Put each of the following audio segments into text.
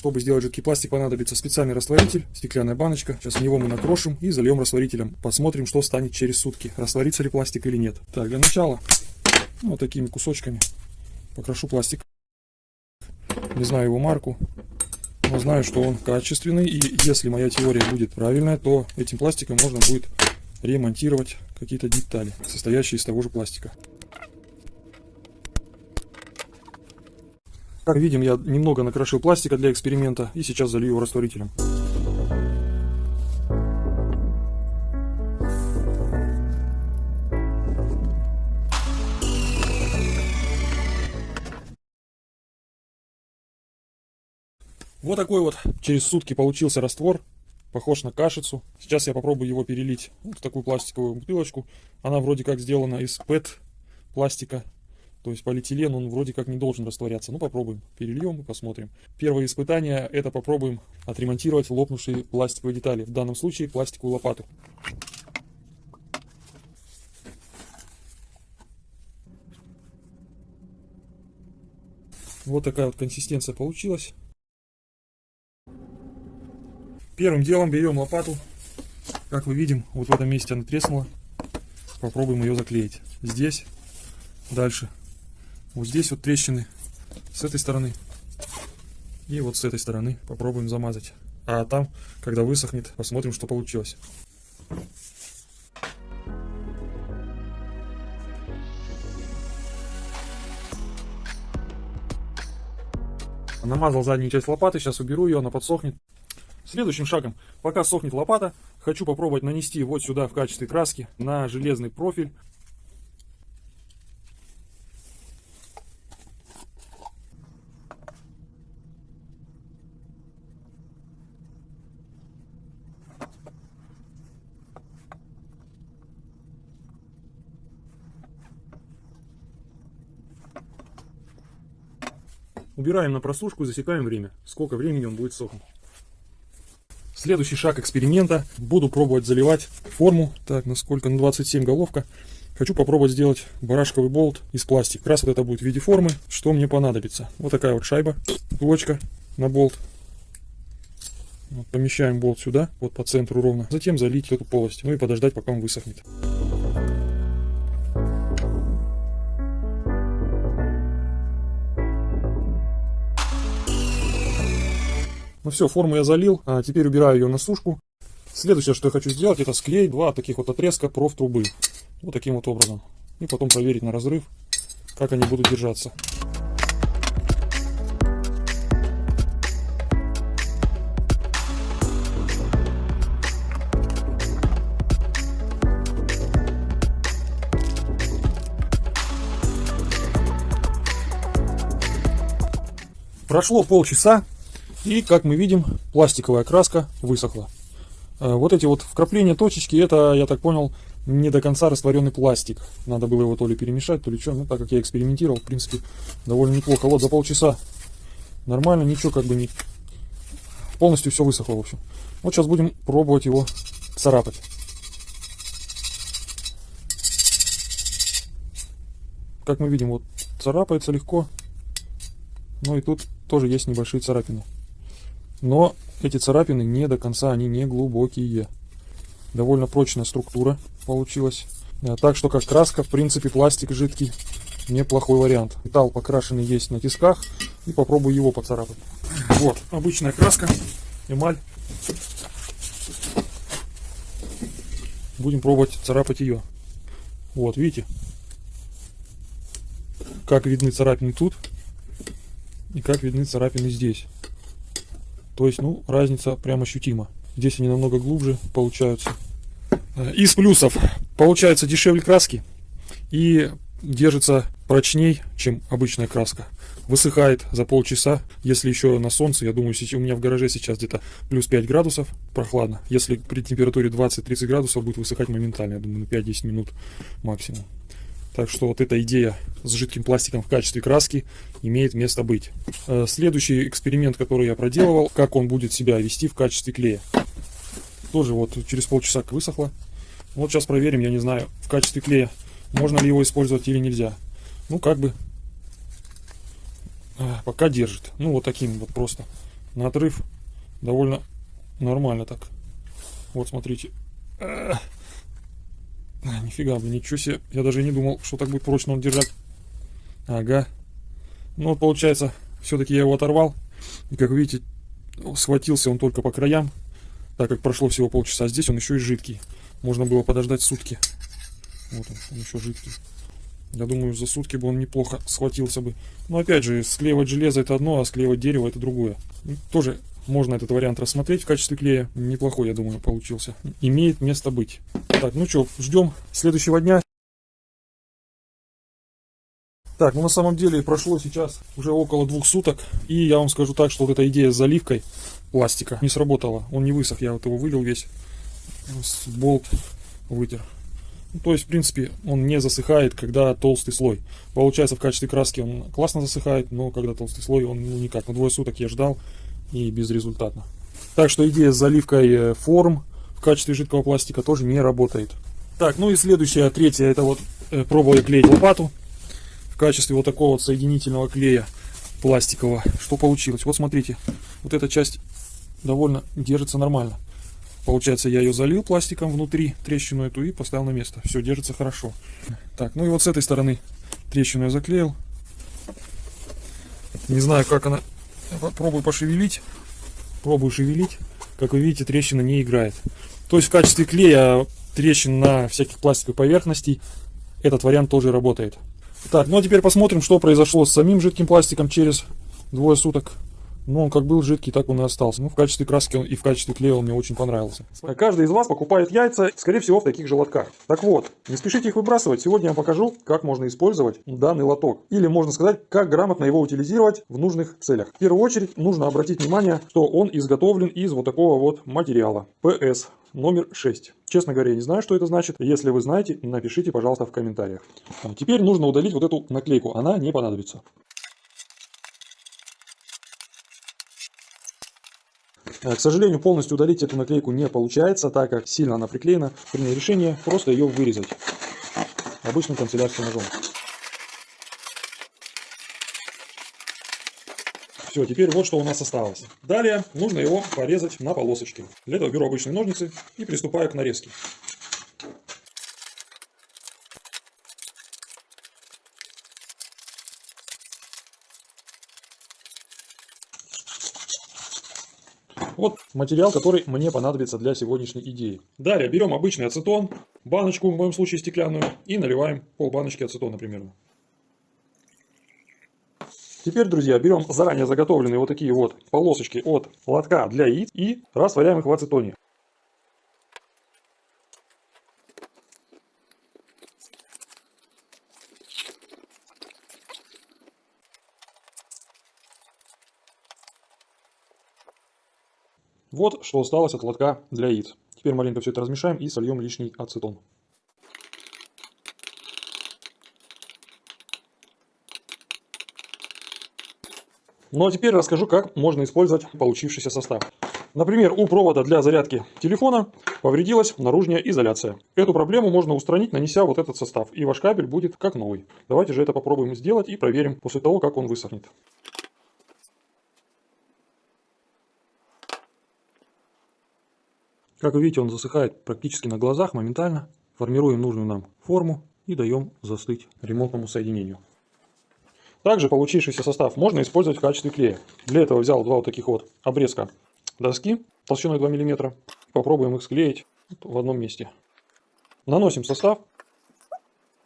Чтобы сделать жидкий пластик, понадобится специальный растворитель, стеклянная баночка. Сейчас в него мы накрошим и зальем растворителем. Посмотрим, что станет через сутки, растворится ли пластик или нет. Так, для начала вот такими кусочками покрошу пластик. Не знаю его марку, но знаю, что он качественный. И если моя теория будет правильная, то этим пластиком можно будет ремонтировать какие-то детали, состоящие из того же пластика. Как видим, я немного накрошил пластика для эксперимента и сейчас залью его растворителем. Вот такой вот через сутки получился раствор, похож на кашицу. Сейчас я попробую его перелить в такую пластиковую бутылочку. Она вроде как сделана из ПЭТ пластика. То есть полиэтилен, он вроде как не должен растворяться. Ну, попробуем. Перельем и посмотрим. Первое испытание — это попробуем отремонтировать лопнувшие пластиковые детали. В данном случае пластиковую лопату. Вот такая вот консистенция получилась. Первым делом берем лопату. Как мы видим, вот в этом месте она треснула. Попробуем ее заклеить. Здесь, дальше. Вот здесь вот трещины с этой стороны и вот с этой стороны попробуем замазать. А там, когда высохнет, посмотрим, что получилось. Намазал заднюю часть лопаты, сейчас уберу ее, она подсохнет. Следующим шагом, пока сохнет лопата, хочу попробовать нанести вот сюда в качестве краски на железный профиль. Убираем на просушку и засекаем время, сколько времени он будет сохнуть. Следующий шаг эксперимента. Буду пробовать заливать форму. Так, насколько? На 27 головка. Хочу попробовать сделать барашковый болт из пластика. Как раз вот это будет в виде формы. Что мне понадобится? Вот такая вот шайба, кулочка на болт. Вот, помещаем болт сюда, вот по центру ровно. Затем залить эту полость. Ну и подождать, пока он высохнет. Ну все, форму я залил, а теперь убираю ее на сушку. Следующее, что я хочу сделать, это склеить два таких вот отрезка профтрубы. Вот таким вот образом. И потом проверить на разрыв, как они будут держаться. Прошло полчаса. И, как мы видим, пластиковая краска высохла. Вот эти вот вкрапления, точечки, это, я так понял, не до конца растворенный пластик. Надо было его то ли перемешать, то ли что. Ну, так как я экспериментировал, в принципе, довольно неплохо. Вот за полчаса нормально, ничего как бы не... Полностью все высохло, в общем. Вот сейчас будем пробовать его царапать. Как мы видим, вот царапается легко. Ну и тут тоже есть небольшие царапины. Но эти царапины не до конца, они не глубокие. Довольно прочная структура получилась. Так что как краска, в принципе, пластик жидкий неплохой вариант. Металл покрашенный есть на тисках. И попробую его поцарапать. Вот, обычная краска, эмаль. Будем пробовать царапать ее. Вот, видите? Как видны царапины тут. И как видны царапины здесь. То есть, ну, разница прям ощутима. Здесь они намного глубже получаются. Из плюсов получается дешевле краски и держится прочней, чем обычная краска. Высыхает за полчаса. Если еще на солнце, я думаю, у меня в гараже сейчас где-то плюс 5 градусов, прохладно. Если при температуре 20-30 градусов будет высыхать моментально, я думаю, на 5-10 минут максимум. Так что вот эта идея с жидким пластиком в качестве краски имеет место быть. Следующий эксперимент, который я проделывал, как он будет себя вести в качестве клея. Тоже вот через полчаса высохло. Вот сейчас проверим, я не знаю, в качестве клея можно ли его использовать или нельзя. Ну как бы пока держит. Ну вот таким вот просто на отрыв довольно нормально так. Вот смотрите. Нифига, блин, ничего себе. Я даже не думал, что так будет прочно он держать. Ага. Ну вот получается, все-таки я его оторвал. И как видите, схватился он только по краям, так как прошло всего полчаса. Здесь он еще и жидкий. Можно было подождать сутки. Вот он еще жидкий. Я думаю, за сутки бы он неплохо схватился бы. Но опять же, склеивать железо это одно, а склеивать дерево это другое. Тоже можно этот вариант рассмотреть в качестве клея. Неплохой, я думаю, получился. Имеет место быть. Так, ну что, ждем следующего дня. Так, ну на самом деле прошло сейчас уже около 2 суток. И я вам скажу так, что вот эта идея с заливкой пластика не сработала. Он не высох, я вот его вылил весь. Болт вытер. Ну, то есть, в принципе, он не засыхает, когда толстый слой. Получается, в качестве краски он классно засыхает, но когда толстый слой, он никак. На 2 суток я ждал и безрезультатно. Так что идея с заливкой форм в качестве жидкого пластика тоже не работает. Так, ну и следующая, третья, это вот пробовал я клеить лопату в качестве вот такого вот соединительного клея пластикового. Что получилось? Вот смотрите, вот эта часть довольно держится нормально. Получается, я ее залил пластиком внутри, трещину эту, и поставил на место. Все, держится хорошо. Так, ну и вот с этой стороны трещину я заклеил. Не знаю, как она. Пробую пошевелить. Пробую шевелить. Как вы видите, трещина не играет. То есть в качестве клея трещин на всяких пластиковых поверхностей этот вариант тоже работает. Так, ну а теперь посмотрим, что произошло с самим жидким пластиком через 2 суток. Ну, он как был жидкий, так он и остался. Ну, в качестве краски и в качестве клея он мне очень понравился. Каждый из вас покупает яйца, скорее всего, в таких же лотках. Так вот, не спешите их выбрасывать. Сегодня я вам покажу, как можно использовать данный лоток. Или, можно сказать, как грамотно его утилизировать в нужных целях. В первую очередь, нужно обратить внимание, что он изготовлен из вот такого вот материала. PS номер 6. Честно говоря, я не знаю, что это значит. Если вы знаете, напишите, пожалуйста, в комментариях. Теперь нужно удалить вот эту наклейку. Она не понадобится. К сожалению, полностью удалить эту наклейку не получается, так как сильно она приклеена. Принял решение просто ее вырезать обычным канцелярским ножом. Все, теперь вот что у нас осталось. Далее нужно его порезать на полосочки. Для этого беру обычные ножницы и приступаю к нарезке. Вот материал, который мне понадобится для сегодняшней идеи. Далее берем обычный ацетон, баночку, в моем случае стеклянную, и наливаем полбаночки ацетона примерно. Теперь, друзья, берем заранее заготовленные вот такие вот полосочки от лотка для яиц и растворяем их в ацетоне. Вот что осталось от лотка для яиц. Теперь маленько все это размешаем и сольем лишний ацетон. Ну а теперь расскажу, как можно использовать получившийся состав. Например, у провода для зарядки телефона повредилась наружная изоляция. Эту проблему можно устранить, нанеся вот этот состав, и ваш кабель будет как новый. Давайте же это попробуем сделать и проверим после того, как он высохнет. Как вы видите, он засыхает практически на глазах моментально. Формируем нужную нам форму и даем застыть ремонтному соединению. Также получившийся состав можно использовать в качестве клея. Для этого взял 2 вот таких вот обрезка доски толщиной 2 мм. Попробуем их склеить в одном месте. Наносим состав.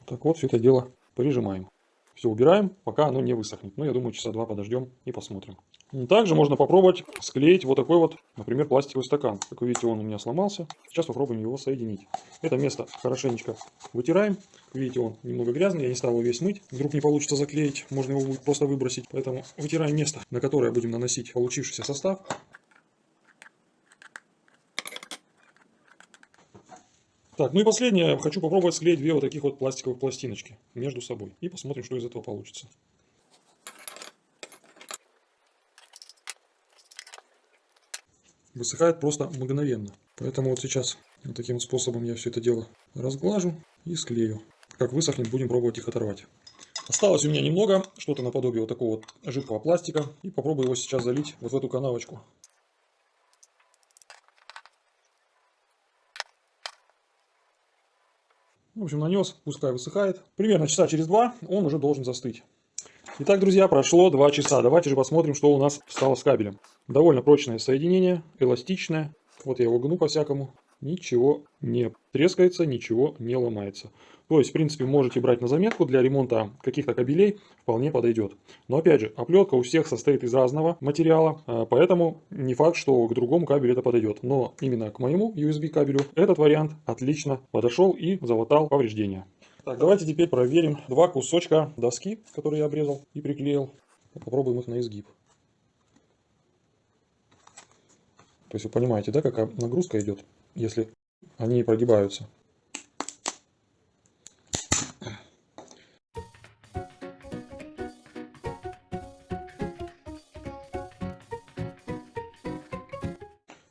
Так вот, все это дело прижимаем. Все убираем, пока оно не высохнет. Ну, я думаю, часа 2 подождем и посмотрим. Также можно попробовать склеить вот такой вот, например, пластиковый стакан. Как вы видите, он у меня сломался. Сейчас попробуем его соединить. Это место хорошенечко вытираем. Как видите, он немного грязный, я не стал его весь мыть. Вдруг не получится заклеить, можно его будет просто выбросить. Поэтому вытираем место, на которое будем наносить получившийся состав. Так, ну и последнее, я хочу попробовать склеить 2 вот таких вот пластиковых пластиночки между собой. И посмотрим, что из этого получится. Высыхает просто мгновенно. Поэтому вот сейчас вот таким способом я все это дело разглажу и склею. Как высохнет, будем пробовать их оторвать. Осталось у меня немного, что-то наподобие вот такого вот жидкого пластика. И попробую его сейчас залить вот в эту канавочку. В общем, нанес, пускай высыхает. Примерно часа через 2 он уже должен застыть. Итак, друзья, прошло 2 часа. Давайте же посмотрим, что у нас стало с кабелем. Довольно прочное соединение, эластичное. Вот я его гну по-всякому. Ничего не трескается, ничего не ломается. То есть, в принципе, можете брать на заметку, для ремонта каких-то кабелей вполне подойдет. Но опять же, оплетка у всех состоит из разного материала, поэтому не факт, что к другому кабелю это подойдет. Но именно к моему USB кабелю этот вариант отлично подошел и залатал повреждения. Так, давайте теперь проверим 2 кусочка доски, которые я обрезал и приклеил. Попробуем их на изгиб. То есть вы понимаете, да, какая нагрузка идет, если они прогибаются.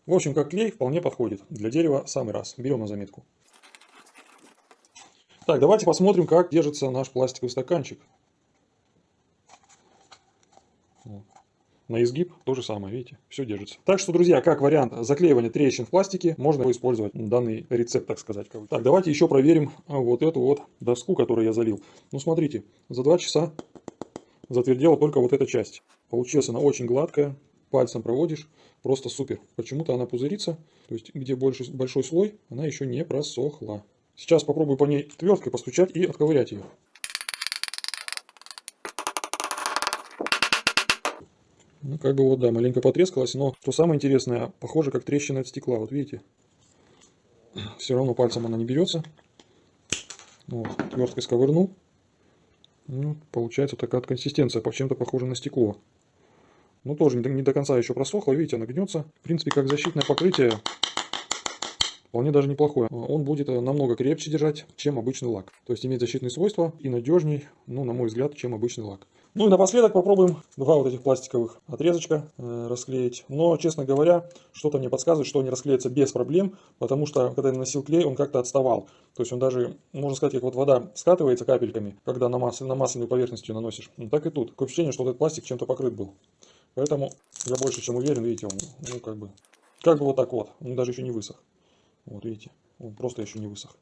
В общем, как клей вполне подходит. Для дерева самый раз. Берем на заметку. Так, давайте посмотрим, как держится наш пластиковый стаканчик. На изгиб то же самое, видите, все держится. Так что, друзья, как вариант заклеивания трещин в пластике, можно использовать данный рецепт, так сказать. Так, давайте еще проверим вот эту вот доску, которую я залил. Ну, смотрите, за 2 часа затвердела только вот эта часть. Получилась она очень гладкая, пальцем проводишь, просто супер. Почему-то она пузырится, то есть где большой слой, она еще не просохла. Сейчас попробую по ней твердкой постучать и отковырять ее. Ну, как бы вот, да, маленько потрескалась, но что самое интересное, похоже, как трещина от стекла, вот видите. Все равно пальцем она не берется. Вот, твердкой сковырнул. Ну, получается такая консистенция, чем-то похожа на стекло. Ну, тоже не до конца еще просохло, видите, она гнется. В принципе, как защитное покрытие, вполне даже неплохое. Он будет намного крепче держать, чем обычный лак. То есть имеет защитные свойства и надежней, ну, на мой взгляд, чем обычный лак. Ну и напоследок попробуем 2 вот этих пластиковых отрезочка расклеить. Но, честно говоря, что-то мне подсказывает, что они расклеятся без проблем, потому что, когда я наносил клей, он как-то отставал. То есть он даже, можно сказать, как вот вода скатывается капельками, когда на масляную поверхность ее наносишь. Так и тут. Такое ощущение, что этот пластик чем-то покрыт был. Поэтому я больше чем уверен, видите, он, ну, как бы вот так вот. Он даже еще не высох. Вот видите, он просто еще не высох.